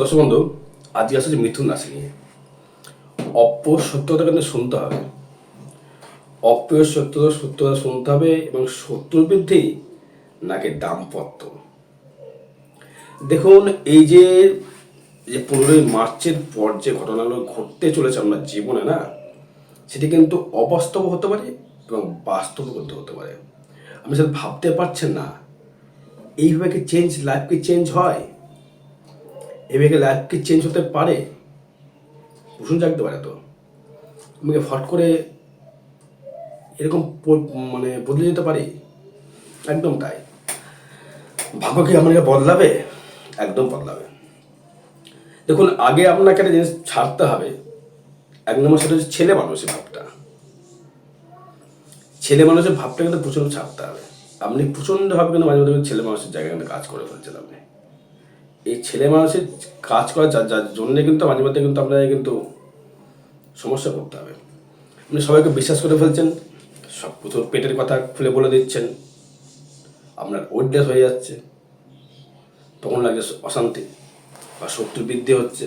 দর্শক বন্ধু, আজকে আসছে মিথুন রাশি নিয়ে। অপ্রিয় সত্যতা কিন্তু শুনতে হবে, অপ্রিয় সত্যতা শুনতে হবে এবং শত্রুর বৃদ্ধি নাকি দাম্পত্য। দেখুন, এই যে যে 15ই মার্চের পর যে ঘটনাগুলো ঘটতে চলেছে আপনার জীবনে না, সেটি কিন্তু অবাস্তব হতে পারে এবং বাস্তব করতে হতে পারে। আপনি সেটা ভাবতে পারছেন না। এইভাবে কি লাইফ কি চেঞ্জ হয়? এইভাবে কি লাইফ কি চেঞ্জ হতে পারে? প্রশ্ন জাগতে পারে তো। আমাকে ফট করে এরকম মানে বদলে যেতে পারি? একদম তাই। ভাগ্য কি আমাকে বদলাবে? একদম বদলাবে। দেখুন, আগে আপনাকে একটা জিনিস ছাড়তে হবে। এক নম্বর সেটা হচ্ছে ছেলে মানুষের ভাবটা। ছেলে মানুষের ভাবটা কিন্তু প্রচণ্ড ছাড়তে হবে। আপনি প্রচণ্ডভাবে কিন্তু মাঝে মাঝে ছেলে মানুষের জায়গায় কিন্তু কাজ করে ফেলছেন আপনি। এই ছেলে মানুষের কাজ করার যার জন্যে কিন্তু মাঝে মাঝে কিন্তু আপনাকে কিন্তু সমস্যা করতে হবে। আপনি সবাইকে বিশ্বাস করে ফেলছেন, সব কিছু পেটের কথা খুলে বলে দিচ্ছেন, আপনার ওয়েটলেস হয়ে যাচ্ছে, তখন লাগছে অশান্তি বা শত্রু বৃদ্ধি হচ্ছে।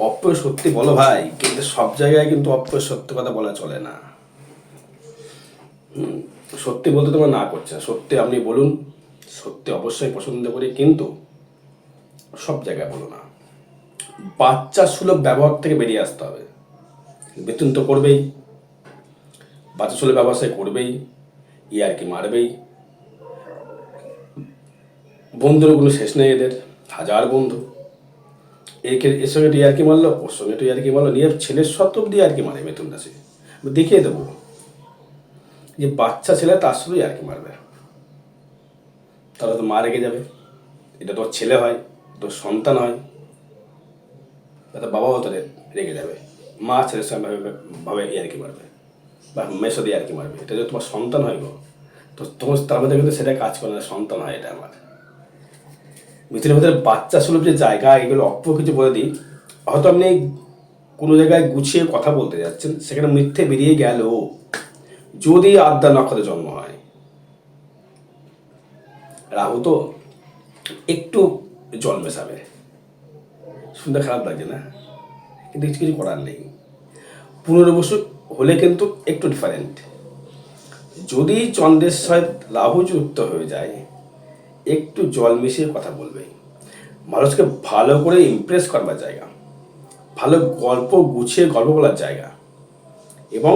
অপ্রিয় সত্যি বলো ভাই, কিন্তু সব জায়গায় কিন্তু অপ্রিয় সত্য কথা বলা চলে না। সত্যি বলতে তোমার না করছে না, সত্যি আপনি বলুন, সত্যি অবশ্যই পছন্দ করি, কিন্তু সব জায়গায় বলো না। বাচ্চা সুলভ ব্যবহার থেকে বেরিয়ে আসতে হবে। বেতন তো করবেই, বাচ্চা সুলভ ব্যবসায় করবেই, ইয়ারকি মারবেই। বন্ধুর কোনো শেষ নেই এদের, হাজার বন্ধু। এর সঙ্গে একটু ইয়ার্কি মারলো, ওর সঙ্গে একটু ইয়ার্কি মারলো, নিয়ে ছেলের সত্ত্বেও দিয়ে ইয়ার্কি মারে মিথুন রাশি। দেখিয়ে দেবো যে বাচ্চা ছেলে তার শুধু ইয়ার্কি মারবে, তাহলে তো মা রেগে যাবে। এটা তোর ছেলে হয়, তোর সন্তান হয়, তাতে বাবাও তো রেগে যাবে। মা ছেলের সঙ্গে ভাবে ইয়ার্কি মারবে বা মেয়ের সাথে ইয়ার্কি মারবে। এটা যদি তোমার সন্তান হয় গো, তো তোমার তার মধ্যে কিন্তু সেটা কাজ করে না, সন্তান হয় এটা আমার। মিথুনের ভিতরে বাচ্চা সুলভ যে জায়গা, এগুলো অপ্রিয় কিছু বলে দিই। হয়তো আপনি কোনো জায়গায় গুছিয়ে কথা বলতে যাচ্ছেন, সেখানে মিথ্যে বেরিয়ে গেল। যদি আদ্যা নক্ষত্রে জন্ম হয়, রাহু তো একটু জল মেশাবে। শুনতে খারাপ লাগছে না, কিন্তু কিছু কিছু করার নেই। 15 বছর হলে কিন্তু একটু ডিফারেন্ট। যদি চন্দ্রের সহিত রাহু যুক্ত হয়ে যায়, একটু জল মিশিয়ে কথা বলবে। মানুষকে ভালো করে ইমপ্রেস করবার জায়গা, ভালো গল্প গুছিয়ে গল্প বলার জায়গা, এবং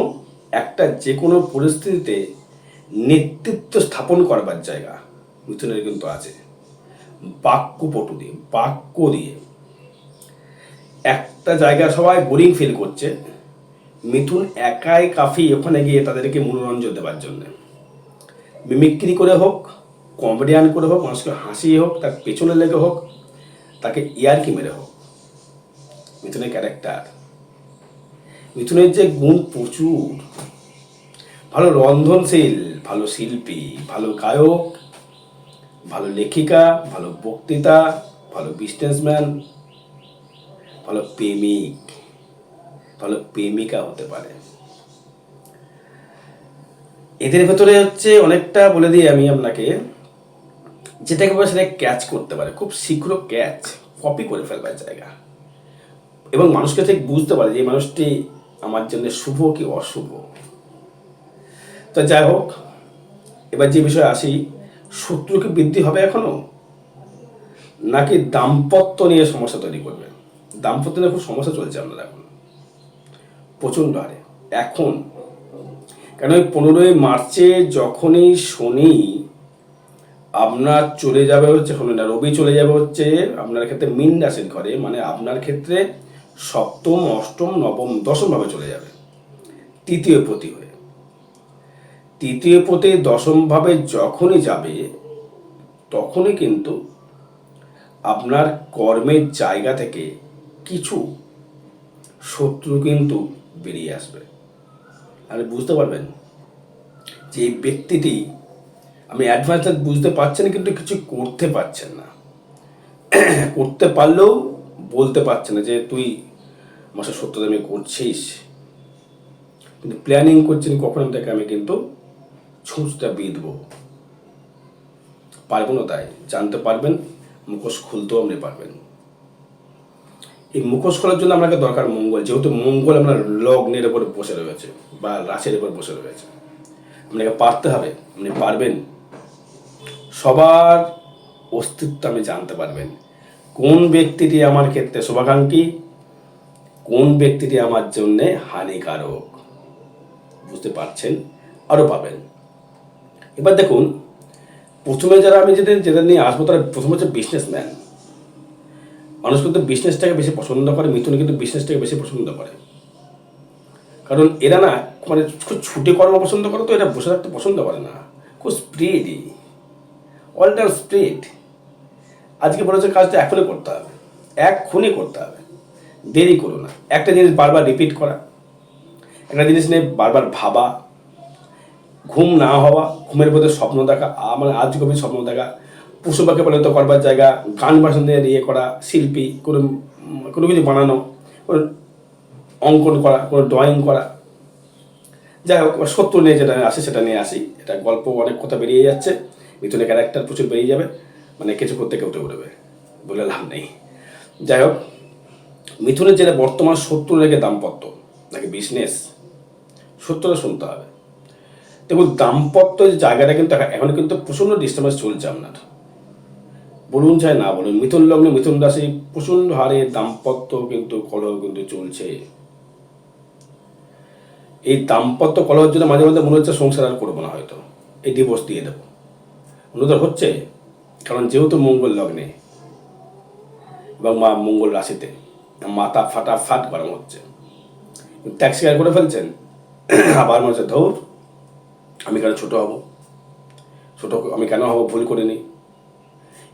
একটা যে কোনো পরিস্থিতিতে নেতৃত্ব স্থাপন করবার জায়গা মিথুনের কিন্তু আছে। বাক্যপটু দিয়ে, বাক্য দিয়ে একটা জায়গা সবাই বোরিং ফিল করছে, মিথুন একাই কাফি ওখানে গিয়ে তাদেরকে মনোরঞ্জন দেওয়ার জন্য। মিমিক্রি করে হোক, কমেডিয়ান করে হোক, মানুষকে হাসিয়ে হোক, তার পেছনে লেগে হোক, তাকে ইয়ারকি মেরে হোক, মিথুনের ক্যারেক্টার। মিথুনের যে গুণ প্রচুর। ভালো রন্ধনশীল, ভালো শিল্পী, ভালো গায়ক, ভালো লেখিকা, ভালো বক্তৃতা, ভালো বিজনেসম্যান, ভালো প্রেমিক, ভালো প্রেমিকা হতে পারে। এদের ভেতরে হচ্ছে অনেকটা বলে দিই আমি আপনাকে, যেটাকে বলে সেটা ক্যাচ করতে পারে, খুব শীঘ্র ক্যাচ কপি করে ফেলবার জায়গা, এবং মানুষকে ঠিক বুঝতে পারে যে এই মানুষটি আমার জন্য শুভ কি অশুভ। তো যাই হোক, এবার যে বিষয়ে আসি, শত্রু কি বৃদ্ধি হবে এখনো, নাকি দাম্পত্য নিয়ে সমস্যা তৈরি করবে? দাম্পত্য নিয়ে খুব সমস্যা চলছে আপনার এখন প্রচণ্ড হারে এখন। কেন, ওই 15ই মার্চে যখনই শনি আপনার চলে যাবে হচ্ছে, শনি না রবি চলে যাবে হচ্ছে আপনার ক্ষেত্রে মীন রাশির ঘরে, মানে আপনার ক্ষেত্রে সপ্তম, অষ্টম, নবম, দশমভাবে চলে যাবে তৃতীয় পতি হয়ে। তৃতীয় পতি দশমভাবে যখনই যাবে, তখনই কিন্তু আপনার কর্মের জায়গা থেকে কিছু শত্রু কিন্তু বেরিয়ে আসবে। আপনি বুঝতে পারবেন যে এই ব্যক্তিটি, আমি অ্যাডভান্স বুঝতে পারছেন কিন্তু কিছু করতে পারছেন না। করতে পারলেও বলতে পারছেন না যে তুই আমার সাথে সত্যদামি করছিস, কিন্তু প্ল্যানিং করছেন কখন থেকে আমি কিন্তু ছুঁচটা বিঁধবো। পারবো না, তাই জানতে পারবেন, মুখোশ খুলতেও আপনি পারবেন। এই মুখোশ খোলার জন্য আপনাকে দরকার মঙ্গল, যেহেতু মঙ্গল আপনার লগ্নের উপর বসে রয়েছে বা রাশির উপর বসে রয়েছে। আপনাকে পারতে হবে, আপনি পারবেন। সবার অস্তিত্ব আপনি জানতে পারবেন, কোন ব্যক্তিটি আমার ক্ষেত্রে শুভাকাঙ্ক্ষী, কোন ব্যক্তিটি আমার জন্যে হানিকারক, বুঝতে পারছেন? আরও পাবেন। এবার দেখুন, প্রথমে যারা আমি যেটা নিয়ে আসবো তারা প্রথম হচ্ছে বিজনেসম্যান। মানুষ কিন্তু বিজনেসটাকে বেশি পছন্দ করে, মিথুন কিন্তু বিজনেসটাকে বেশি পছন্দ করে। কারণ এরা না মানে খুব ছুটে কর্ম পছন্দ করে, তো এরা বসে থাকতে পছন্দ করে না, খুব স্প্রিডই, অল টাইম স্প্রিড। আজকে বলেছে কাজটা এখনই করতে হবে, এক্ষুনি করতে হবে, দেরি করো না। একটা জিনিস বারবার রিপিট করা, একটা জিনিস নিয়ে বারবার ভাবা, ঘুম না হওয়া, ঘুমের মধ্যে স্বপ্ন দেখা, মানে আজ গভীর স্বপ্ন দেখা, পশু পাখি পালিত করবার জায়গা, গান বাজনা ইয়ে করা, শিল্পী, কোনো কিছু বানানো, কোনো অঙ্কন করা, কোনো ড্রয়িং করা, যাই হোক সত্য নিয়ে যেটা আসে সেটা নিয়ে আসি। এটা গল্প অনেক কথা বেরিয়ে যাচ্ছে, মিথুনের ক্যারেক্টার প্রচুর বেরিয়ে যাবে, মানে কিছু করতে কেউ উঠবে বলে লাভ নেই। যাই হোক, মিথুনের যেটা বর্তমান শত্রু রেখে দাম্পত্য নাকি বিজনেস, সত্যটা শুনতে হবে। দেখুন, দাম্পত্য জায়গাটা কিন্তু এখন কিন্তু প্রচণ্ড ডিস্টার্বেন্স চলছে আপনার, বলুন চাই না বলুন। মিথুন লগ্নে মিথুন রাশি প্রচণ্ড হারে দাম্পত্য কিন্তু কলহ কিন্তু চলছে। এই দাম্পত্য কলহের জন্য মাঝে মাঝে মনে হচ্ছে সংসার আর করবো না, হয়তো এই ডিভোর্স দিয়ে দেবো, অনুদার হচ্ছে। কারণ যেহেতু মঙ্গল লগ্নে এবং মা মঙ্গল রাশিতে, মাথা ফাটাফাট গরম হচ্ছে, ত্যাগ স্বীকার করে ফেলছেন। আবার মনে হচ্ছে ধর আমি কেন ছোট হব, আমি কেন হব, ভুল করিনি।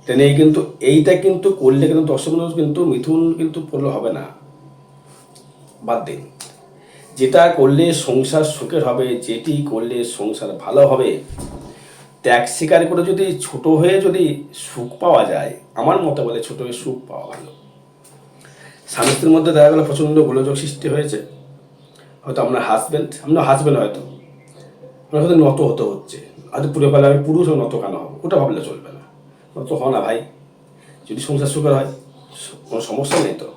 এটা নিয়ে কিন্তু এইটা কিন্তু করলে কিন্তু দর্শক মানুষ কিন্তু মিথুন কিন্তু পড়লে হবে না, বাদ দিন। যেটা করলে সংসার সুখের হবে, যেটি করলে সংসার ভালো হবে, ত্যাগ স্বীকার করে যদি ছোট হয়ে যদি সুখ পাওয়া যায়, আমার মতে বলে ছোট হয়ে সুখ পাওয়া ভালো। স্বামী স্ত্রীর মধ্যে দেখা গেলো প্রচণ্ড গোলযোগ সৃষ্টি হয়েছে, হয়তো আপনার হাজব্যান্ড হয়তো আপনার হয়তো নত হতে হচ্ছে, হয়তো পুরো বেলা আমি পুরুষ নত কেন হবো, ওটা ভাবলে চলবে না, নত হও না ভাই। যদি সংসার সুখের হয় কোনো সমস্যা নেই তো।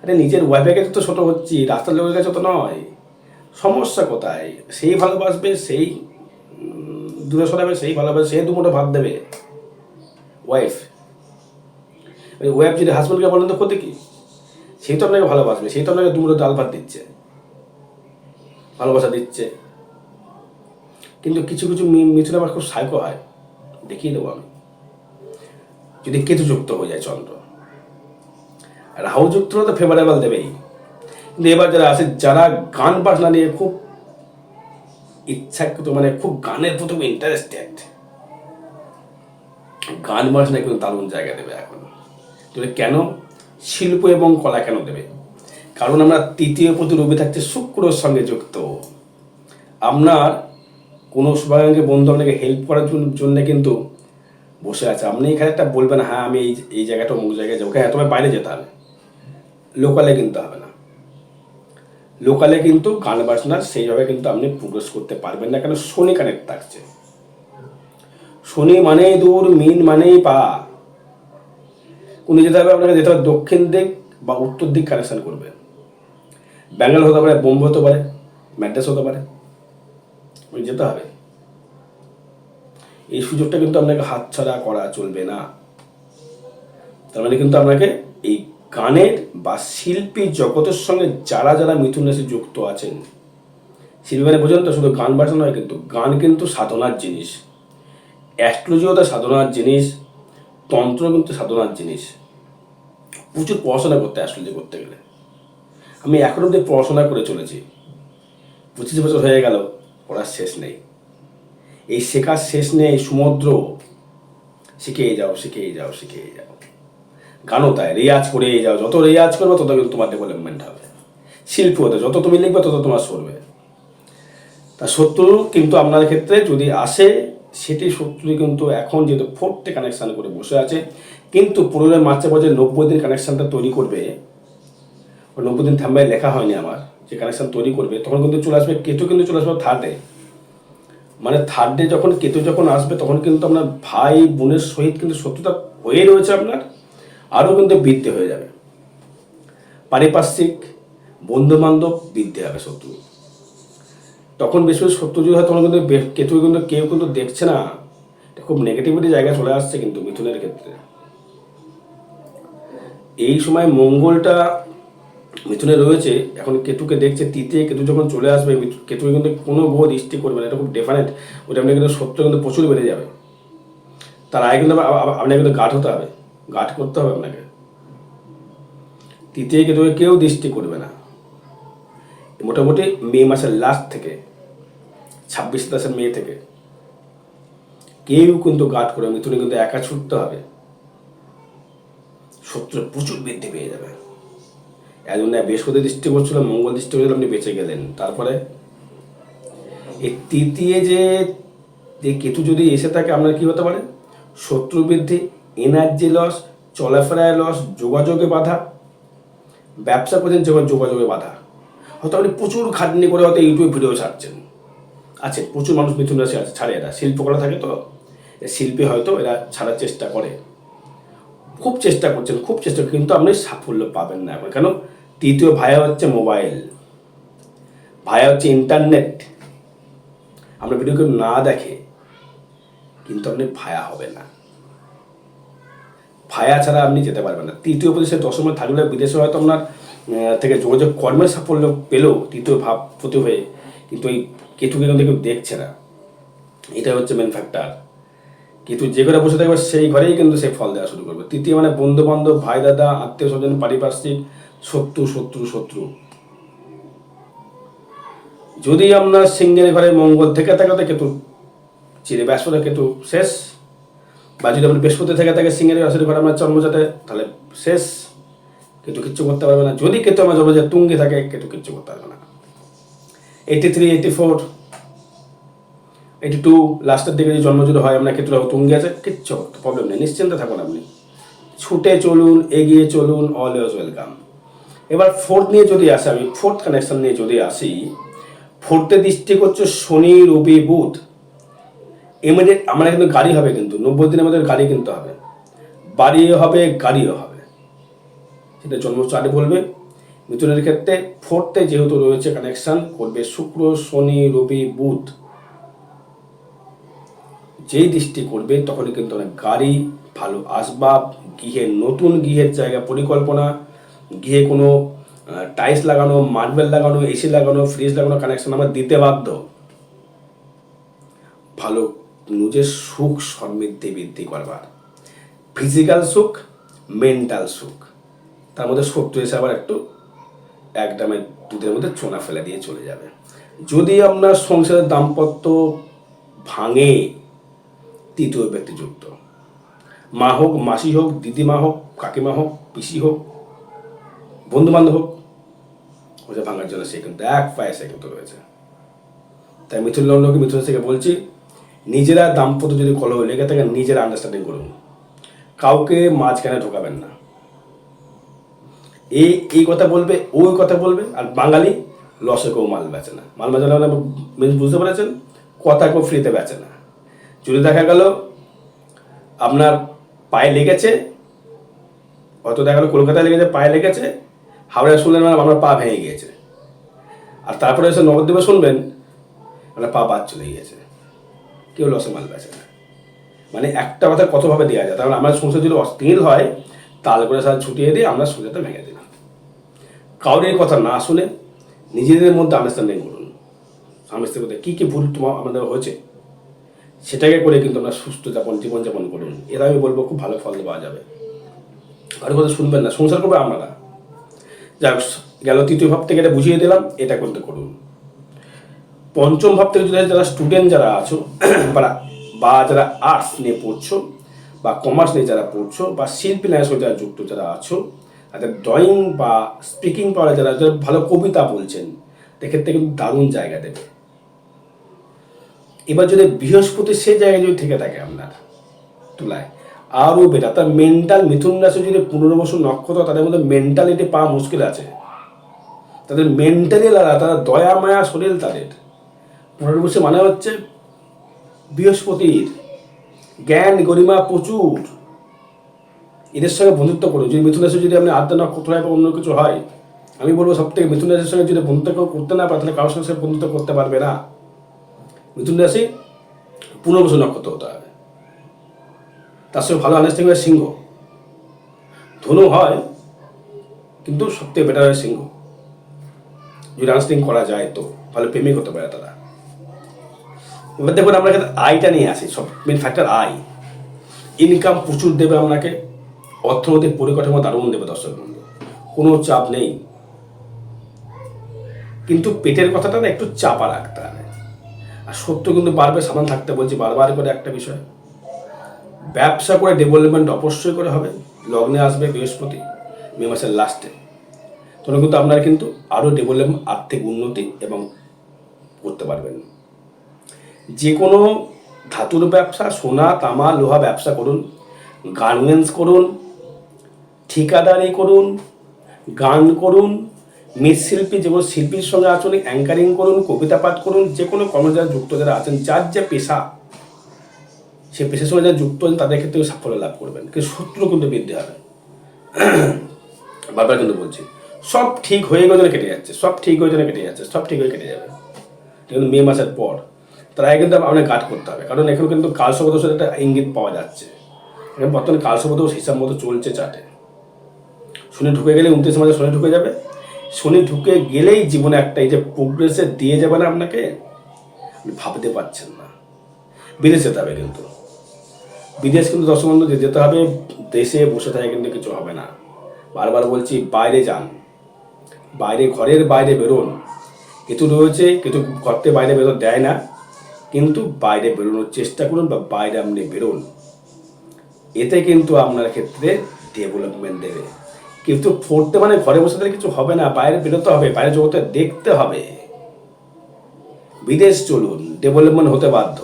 আরে নিজের ওয়াইফের কাছে তো ছোটো হচ্ছি, রাস্তার লোকের কাছে তো নয়। সমস্যা কোথায়? সেই ভালোবাসবে, সেই দূরে সরাবে, সেই ভালোবাসবে, সেই দুমুঠো ভাত দেবে ওয়াইফ। ওয়াইফ যদি হাজব্যান্ডকে বলেন তো ক্ষতি কি? সেই তো আপনাকে ভালোবাসবে, সেই তো আপনাকে দুমুঠো ডাল ভাত দিচ্ছে, ভালোবাসা দিচ্ছে। কিন্তু কিছু কিছু মিথুন আবার খুব সাইকো হয়, দেখিয়ে দেবো আমি। যদি কেতুযুক্ত হয়ে যায় চন্দ্র, রাহু যুক্ত হলে তো ফেভারেবল দেবেই। কিন্তু এবার যারা আছে, যারা গান বাজনা নিয়ে খুব ইচ্ছাকৃত, মানে খুব গানের প্রতি ইন্টারেস্টেড, গান বাজনা কিন্তু দারুণ জায়গা দেবে এখন। তবে কেন? শিল্প এবং কলা কেন দেবে? কারণ আমরা তৃতীয় প্রতি রবি থাকছে শুক্রর সঙ্গে যুক্ত। আপনার কোনো শুভাকাঙ্ক্ষী বন্ধু আপনাকে হেল্প করার জন্য কিন্তু বসে আছে। আপনি এখানে একটা বলবেন হ্যাঁ আমি এই জায়গাটা অমুক জায়গায় যাবো, হ্যাঁ তোমায় বাইরে যেতে হবে, লোকালে কিন্তু হবে না। লোকালে কিন্তু গান বাজনার সেইভাবে কিন্তু আপনি প্রোগ্রেস করতে পারবেন না, কেন শনি কানেক্ট থাকছে। শনি মানেই দূর, মিন মানেই পা। কোনো যেতে হবে আপনাকে, যেতে হবে দক্ষিণ দিক বা উত্তর দিক কানেকশন করবে। ব্যাঙ্গালোর হতে পারে, বোম্বে হতে পারে, ম্যাড্রাস হতে পারে, যেতে হবে। এই সুযোগটা কিন্তু আপনাকে হাতছাড়া করা চলবে না। তার মানে কিন্তু আপনাকে এই গানের বা শিল্পী জগতের সঙ্গে যারা যারা মিথুন রাশি যুক্ত আছেন, শিল্পী মানে বোঝেন তো, শুধু গান বাজনা নয়, কিন্তু গান কিন্তু সাধনার জিনিস, অ্যাস্ট্রোলজিও তো সাধনার জিনিস, তন্ত্র কিন্তু সাধনার জিনিস। প্রচুর পড়াশোনা করতে, অ্যাস্ট্রোলজি করতে গেলে। আমি এখন অব্দি পড়াশোনা করে চলেছি, 25 বছর হয়ে গেল, পড়ার শেষ নেই। এই শেখার শেষ নেই, সমুদ্র। শিখেই যাও, শিখেই যাও, শিখেই যাও। গানও তাই, রেয়াজ করেই যাও, যত রেয়াজ করবে তত কিন্তু তোমার ডেভেলপমেন্ট হবে। শিল্প হতে যত তুমি লিখবে তত তোমার সরবে। তা শত্রু কিন্তু আপনার ক্ষেত্রে যদি আসে, সেটি শত্রু কিন্তু এখন যেহেতু 4th কানেকশান করে বসে আছে, কিন্তু 15 মার্চের পর যে 90 দিন কানেকশানটা তৈরি করবে, 90 দিন থাম্বায় লেখা হয়নি আমার, যে কানেকশান তৈরি করবে, তখন কিন্তু চলে আসবে কেতু, কিন্তু চলে আসবে 3rd-এ। মানে 3rd-এ যখন কেতু যখন আসবে, তখন কিন্তু আপনার ভাই বোনের সহিত কিন্তু শত্রুতা হয়ে রয়েছে আপনার, আরও কিন্তু বৃদ্ধি হয়ে যাবে। পারিপার্শ্বিক, বন্ধুবান্ধব বৃদ্ধি হবে শত্রু। তখন বেশি বেশি শত্রু যদি হয় তখন কিন্তু কেতু কিন্তু কেউ কিন্তু দেখছে না, খুব নেগেটিভিটি জায়গায় চলে আসছে কিন্তু মিথুনের ক্ষেত্রে। এই সময় মঙ্গলটা মিথুনে রয়েছে, এখন কেতুকে দেখছে তৃতীয়, কেতু যখন চলে আসবে কেতুকে কিন্তু কোনো গ্রহ দৃষ্টি করবে না, এটা খুব ডেফিনেট। ওটা আপনি কিন্তু শত্রু কিন্তু প্রচুর বেড়ে যাবে। তার আগে কিন্তু আপনাকে কিন্তু গাঢ় হতে হবে, গাঢ় করতে হবে আপনাকে। তৃতীয় কেতুকে কেউ দৃষ্টি করবে না মোটামুটি মে মাসের লাস্ট থেকে 26 মে থেকে কেউ কিন্তু গাঢ় করবে। মিথুনে কিন্তু একা ছুটতে হবে, শত্রু প্রচুর বৃদ্ধি পেয়ে যাবে। একজন বৃহস্পতি দৃষ্টি করছিল, মঙ্গল দৃষ্টি করছিল, আপনি বেঁচে গেলেন। তারপরে এই তৃতীয় যে কেতু যদি এসে থাকে আপনার কি হতে পারে? শত্রু বৃদ্ধি, এনার্জি লস, চলাফেরায় লস, যোগাযোগে বাধা, ব্যবসা করছেন যোগাযোগে বাধা। হয়তো আপনি প্রচুর খাটনি করে হয়তো ইউটিউবে ভিডিও ছাড়ছেন, আছে প্রচুর মানুষ মিথুন রাশি আছে ছাড়ে, এরা শিল্পকলা থাকে তো শিল্পী, হয়তো এরা ছাড়ার চেষ্টা করে, খুব চেষ্টা করছেন, খুব চেষ্টা, কিন্তু আপনি সাফল্য পাবেন না এখন। কেন? তৃতীয় ভায়া হচ্ছে মোবাইল, ভায়া হচ্ছে ইন্টারনেট। আপনার ভিডিও কেউ না দেখে কিন্তু আপনি ভায়া হবে না, ভায়া ছাড়া আপনি যেতে পারবেন না। তৃতীয় প্রদেশে দশমে থাকলে বিদেশে হয়তো আপনার থেকে যোগাযোগ কর্মের সাফল্য পেলেও তৃতীয় ভাবপতি হয়ে, কিন্তু এই কেতুকে কিন্তু কেউ দেখছে না। এটা হচ্ছে মেন ফ্যাক্টর। কিন্তু যে ঘরে বসে থাকবে সেই ঘরেই কিন্তু সে ফল দেওয়া শুরু করবে। তৃতীয় মানে বন্ধু বান্ধব, ভাই দাদা, আত্মীয় স্বজন, পারিপার্শ্বিক, শত্রু শত্রু শত্রু। যদি আপনার সিংহের ঘরে মঙ্গল থেকে থাকে কেতু চিরে বৃহস্পতি কেতু শেষ, বা যদি আপনার বৃহস্পতি থেকে থাকে সিংহের রাশির ঘরে আমার জন্মজাতে, তাহলে শেষ, কেতু কিচ্ছু করতে পারবে না। যদি কেতু আমার জন্মজাতে তুঙ্গে থাকে কেতু কিচ্ছু করতে পারবে না। 83, 84, 82 লাস্টের দিকে যদি জন্মজুড়ে হয় আপনার কেতু তুঙ্গে আছে, কিচ্ছু প্রবলেম নেই, নিশ্চিন্তে থাকুন আপনি, ছুটে চলুন, এগিয়ে চলুন, অলওয়েজ ওয়েলকাম। এবার ফোর্থ নিয়ে যদি আসি, আমি ফোর্থ কানেকশন নিয়ে যদি আসি, ফোর্থে দৃষ্টি করছে শনি, রবি, বুধ। ইমিডিয়েট আমরা কিন্তু গাড়ি হবে, কিন্তু 90 দিনের মধ্যে গাড়ি কিনতে হবে, বাড়িও হবে, গাড়িও হবে, সেটা জন্ম চার্টে বলবে। মিথুনের ক্ষেত্রে ফোর্থে যেহেতু রয়েছে কানেকশন করবে শুক্র, শনি, রবি, বুধ, যেই দৃষ্টি করবে তখনই কিন্তু অনেক গাড়ি, ভালো আসবাব, গৃহের নতুন গৃহের জায়গা পরিকল্পনা, গৃহে কোনো টাইলস লাগানো, মার্বেল লাগানো, এসি লাগানো, ফ্রিজ লাগানো কানেকশন আমরা দিতে বাধ্য। ভালো নিজের সুখ সমৃদ্ধি বৃদ্ধি করবার, ফিজিক্যাল সুখ, মেন্টাল সুখ, তার মধ্যে শত্রু এসে আবার একটু একদমে দুধের মধ্যে চোনা ফেলে দিয়ে চলে যাবে। যদি আপনার সংসারের দাম্পত্য ভাঙে, তৃতীয় ব্যক্তি যুক্ত, মা হোক, মাসি হোক, দিদিমা হোক, কাকিমা হোক, পিসি হোক, বন্ধু বান্ধব হোক, ওটা ভাঙার জন্য সে কিন্তু এক পায়ে সে কিন্তু রয়েছে। তাই মিথুন লগ্নকে, মিথুন থেকে বলছি, নিজেরা দাম্পত্য যদি কলহ লেগে থাকে নিজেরা আন্ডারস্ট্যান্ডিং করুন, কাউকে মাঝখানে ঢোকাবেন না। এই কথা বলবে, ওই কথা বলবে, আর বাঙালি লসে কেউ মাল বেচে না, মাল বেচে না বুঝতে পেরেছেন, কথা কেউ ফ্রিতে বেচে না। যদি দেখা গেল আপনার পায়ে লেগেছে, হয়তো দেখা গেলো কলকাতায় লেগেছে, পায়ে লেগেছে, হাওড়ায় শুনলেন মানে আপনার পা ভেঙে গিয়েছে, আর তারপরে এসে নবদ্বীপে শুনবেন মানে পা বাদ চলে গিয়েছে, কেউ লসে মাল বেচে না। মানে একটা কথা কতভাবে দেওয়া যায়, তাহলে আমার সংসার যদি অস্থির হয় তাল করে সারা ছুটিয়ে দিয়ে আমরা সংসারটা ভেঙে দিলাম। কাউরের কথা না শুনে নিজেদের মধ্যে আন্ডারস্ট্যান্ডিং করুন, স্বামী স্ত্রীর মধ্যে কী কী ভুল আমাদের হয়েছে সেটাকে করে কিন্তু আমরা সুস্থ জীবনযাপন করুন। এরা আমি বলবো খুব ভালো ফল পাওয়া যাবে। কারো কথা শুনবেন না, সংসার করবে আপনারা। যাক গেল তৃতীয় ভাব থেকে এটা বুঝিয়ে দিলাম, এটা করতে করুন। পঞ্চম ভাব থেকে যদি যারা স্টুডেন্ট যারা আছো বা যারা আর্টস নিয়ে পড়ছো বা কমার্স নিয়ে যারা পড়ছো বা শিল্পী লাইনের সঙ্গে যারা যুক্ত যারা আছো, তাদের ড্রয়িং বা স্পিকিং পাওয়ার যারা ভালো কবিতা বলছেন, এক্ষেত্রে কিন্তু দারুণ জায়গা দেবে। এবার যদি বৃহস্পতি সেই জায়গায় যদি থেকে থাকে আপনার তুলায়, আরও বেটার। তার মেন্টাল, মিথুন রাশি যদি 15 বছর নক্ষত্র, তাদের মধ্যে মেন্টালিটি পাওয়া মুশকিল আছে, তাদের মেন্টালি তারা দয়া মায়া শরীর তাদের 15 বছর মানে হচ্ছে বৃহস্পতির জ্ঞান গরিমা প্রচুর, এদের সঙ্গে বন্ধুত্ব করুন। যদি মিথুন রাশি যদি আপনি আড্ডা নক্ষত্র বা অন্য কিছু হয়, আমি বলবো সব থেকে মিথুন রাশির সঙ্গে যদি বন্ধুত্ব কেউ করতে না পারে, তাহলে কারোর সঙ্গে বন্ধুত্ব করতে পারবে না। মিথুন রাশি পুনর্বসু নক্ষত্র হতে হবে, তার সঙ্গে ভালো আন্ডারস্ট্যান্ডিং হয় সিংহ। ধনু হয়, কিন্তু সব থেকে বেটার হয় সিংহ। যদি আন্ডারস্ট্যান্ডিং করা যায় তো ভালো প্রেমিক হতে পারে তারা। এবার দেখুন আমরা এখানে আয়টা নিয়ে আসি, সব মেন ফ্যাক্টর আয়। ইনকাম প্রচুর দেবে আপনাকে, অর্থনৈতিক পরিকাঠামো দারুণ দেবে দর্শক বন্ধু, কোনো চাপ নেই। কিন্তু পেটের কথাটা না একটু চাপা রাখতে হবে। আর সত্য কিন্তু বারবার সাবধান থাকতে বলছি বারবার করে একটা বিষয়, ব্যবসা করে ডেভেলপমেন্ট অবশ্যই করে হবে। লগ্নে আসবে বৃহস্পতি মে মাসের লাস্টে, তখন কিন্তু আপনারা কিন্তু আরও ডেভেলপমেন্ট, আর্থিক উন্নতি এবং করতে পারবেন। যে কোনো ধাতুর ব্যবসা, সোনা তামা লোহা ব্যবসা করুন, গার্মেন্টস করুন, ঠিকাদারি করুন, গান করুন, মৃৎশিল্পী যেগুলো শিল্পীর সঙ্গে আছেন অ্যাঙ্কারিং করুন, কবিতা পাঠ করুন, যে কোনো কর্মে যারা যুক্ত যারা আছেন, যার যে পেশা, সে পেশার সঙ্গে যারা যুক্ত আছেন তাদের ক্ষেত্রে সাফল্য লাভ করবেন। কিন্তু শত্রু কিন্তু বৃদ্ধি হবে। বারবার কিন্তু বলছি, সব ঠিক হয়ে গেলে কেটে যাচ্ছে, সব ঠিক হয়ে গেলে কেটে যাচ্ছে, সব ঠিক হয়ে কেটে যাবে। কিন্তু মে মাসের পর তার আগে কিন্তু আপনাকে গার্ড করতে হবে, কারণ এখন কিন্তু কালসর্পদোষের একটা ইঙ্গিত পাওয়া যাচ্ছে। এখন বর্তমানে কালসর্পদোষ হিসাব মতো চলছে চাটে। শনি ঢুকে গেলে 29 মাসে শনি ঢুকে যাবে। শনি ঢুকে গেলেই জীবনে একটা এই যে প্রোগ্রেসে দিয়ে যাবে না আপনাকে, আপনি ভাবতে পারছেন না। বিদেশ যেতে হবে, কিন্তু বিদেশ কিন্তু দর্শক বন্ধু যেতে হবে। দেশে বসে থাকে কিন্তু কিছু হবে না। বারবার বলছি বাইরে যান, বাইরে ঘরের বাইরে বেরোন। কিছু রয়েছে কিছু ঘর থেকে বাইরে বেরোতে দেয় না, কিন্তু বাইরে বেরোনোর চেষ্টা করুন বা বাইরে আপনি বেরোন। এতে কিন্তু আপনার ক্ষেত্রে ডেভেলপমেন্ট দেবে। কিন্তু পড়তে মানে ঘরে বসে থাকলে কিছু হবে না, বাইরে বেরোতে হবে, বাইরে জগতে দেখতে হবে। বিদেশ চলুন, ডেভেলপমেন্ট হতে বাধ্য।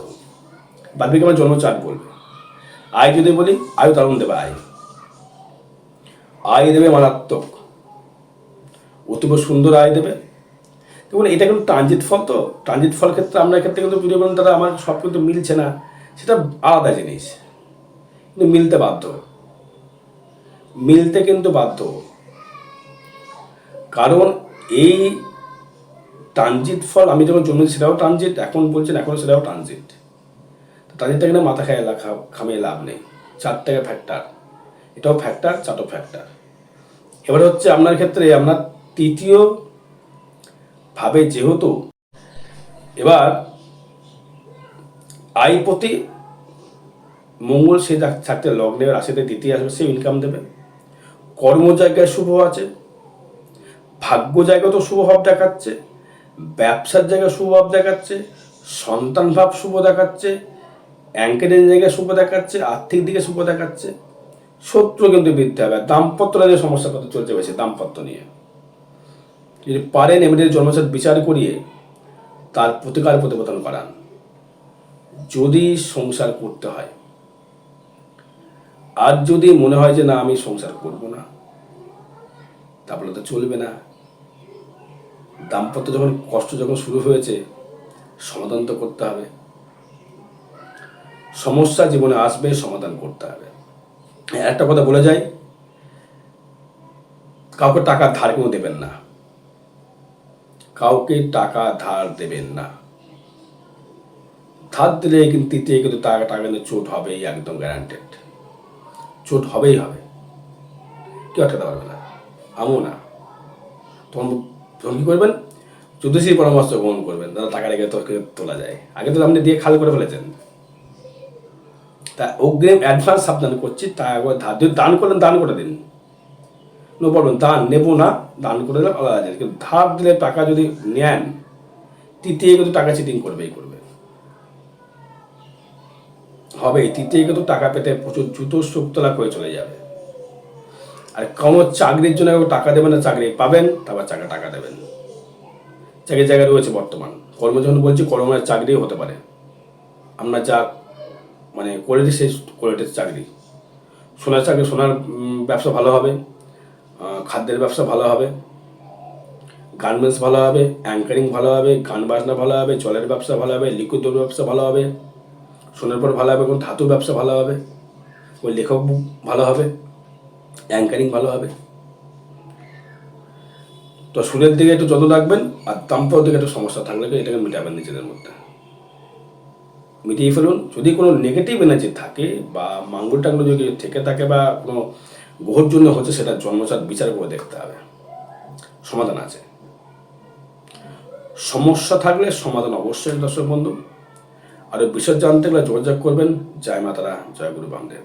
বাদবিকে আমার জন্মচাট বলবে। আয় যদি বলি, আয়ু দারুণ দেবে। আয় দেবে মারাত্মক, অতীব সুন্দর আয় দেবে। দেখুন এটা কিন্তু ট্রানজিট ফল, তো ট্রানজিট ফল ক্ষেত্রে আপনার ক্ষেত্রে কিন্তু ভিডিও বলুন দাদা আমার সব কিন্তু মিলছে না, সেটা আলাদা জিনিস। কিন্তু মিলতে বাধ্য, মিলতে কিন্তু বাধ্য। কারণ এই ট্রানজিট ফল আমি যখন জন্মেছি সেটাও ট্রানজিট, এখন বলছেন এখন সেটাও ট্রানজিট। ট্রানজিটটা কিনা মাথা খায় খামিয়ে লাভ নেই। 4 টাকা ফ্যাক্টর, এটাও ফ্যাক্টর, 4টো ফ্যাক্টর। এবার হচ্ছে আপনার ক্ষেত্রে আপনার তৃতীয় ভাবে যেহেতু এবার আয়পতি মঙ্গল সে থাকতে লগ্নের রাশিতে দ্বিতীয় আসবে, সে ইনকাম দেবে। কর্ম জায়গায় শুভ আছে, ভাগ্য জায়গায় তো শুভ ভাব দেখাচ্ছে, ব্যবসার জায়গায় শুভ ভাব দেখাচ্ছে, সন্তান ভাব শুভ দেখাচ্ছে, অ্যাঙ্কেরের জায়গায় শুভ দেখাচ্ছে, আর্থিক দিকে শুভ দেখাচ্ছে। শত্রু কিন্তু বৃদ্ধি হবে। দাম্পত্য নিয়ে সমস্যা কথা চলছে বেশি, দাম্পত্য নিয়ে যদি পারেন এমনির জন্মসাথ বিচার করিয়ে তার প্রতিকার প্রতিবেদন করান। যদি সংসার করতে হয়, আর যদি মনে হয় যে না আমি সংসার করব না, তারপরে তো চলবে না। দাম্পত্য যখন কষ্ট যখন শুরু হয়েছে, সমাধান তো করতে হবে। সমস্যা জীবনে আসবে, সমাধান করতে হবে। একটা কথা বলে যাই, কাউকে টাকা ধার কেউ দেবেন না, কাউকে টাকা ধার দেবেন না। ধার দিলে কিন্তু তৃতীয় কিন্তু টাকা কিন্তু চোট হবেই, একদম গ্যারান্টেড। চোট হবেই হবে, কেউ আটকাতে পারবে না, আমিও না। তখন তখন কী করবেন, জ্যোতিষীর পরামর্শ গ্রহণ করবেন। দাদা টাকা রেখে তোকে তোলা যায়, আগে তো আপনি দিয়ে খাল করে ফেলেছেন। তা অগ্রিম অ্যাডভান্স সাবধান করছি, তা একবার ধার যদি দান করলেন দান করে দিন, নো প্রবলেম। দান নেবো না, দান করে দিলে আলাদা যায়। কিন্তু ধার দিলে টাকা যদি নেন, তৃতীয় কিন্তু টাকা চিটিং করবেই করবে, হবেই। তৃতীয় কিন্তু টাকা পেতে প্রচুর জুতো সুক্তলা করে চলে যাবে। আর কোনো চাকরির জন্য টাকা দেবেন না, চাকরি পাবেন তারপর টাকা দেবেন। চাকরির জায়গায় রয়েছে বর্তমান কর্ম, যখন বলছি কর্মের চাকরিও হতে পারে। আমরা যা মানে কোয়ালিটি, সেই কোয়ালিটির চাকরি। সোনার চাকরি, সোনার ব্যবসা ভালো হবে, খাদ্যের ব্যবসা ভালো হবে, গার্মেন্টস ভালো হবে, অ্যাঙ্কারিং ভালো হবে, গান বাজনা ভালো হবে, জলের ব্যবসা ভালো হবে, লিকুইড ব্যবসা ভালো হবে, সোনার পর ভালো হবে, কোন ধাতু ব্যবসা ভালো হবে, ওই লেখক ভালো হবে। অ্যাঙ্কারিং ভালো হবে। তো সুরের দিকে একটু যত্ন রাখবেন, আর দাম্পত্য দিকে একটু সমস্যা থাকলে এটাকে মেটাবেন নিজেদের মধ্যে, মিটিয়ে ফেলুন। যদি কোনো নেগেটিভ এনার্জি থাকে বা মাঙ্গল টাঙ্গল যদি থেকে থাকে বা কোনো গ্রহর জন্য হচ্ছে, সেটা জন্মচার বিচার করে দেখতে হবে, সমাধান আছে। সমস্যা থাকলে সমাধান অবশ্যই দর্শক বন্ধু। আরও বিশদ জানতে গেলে যোগাযোগ করবেন। জয় মাতারা, জয় গুরু বামদেব।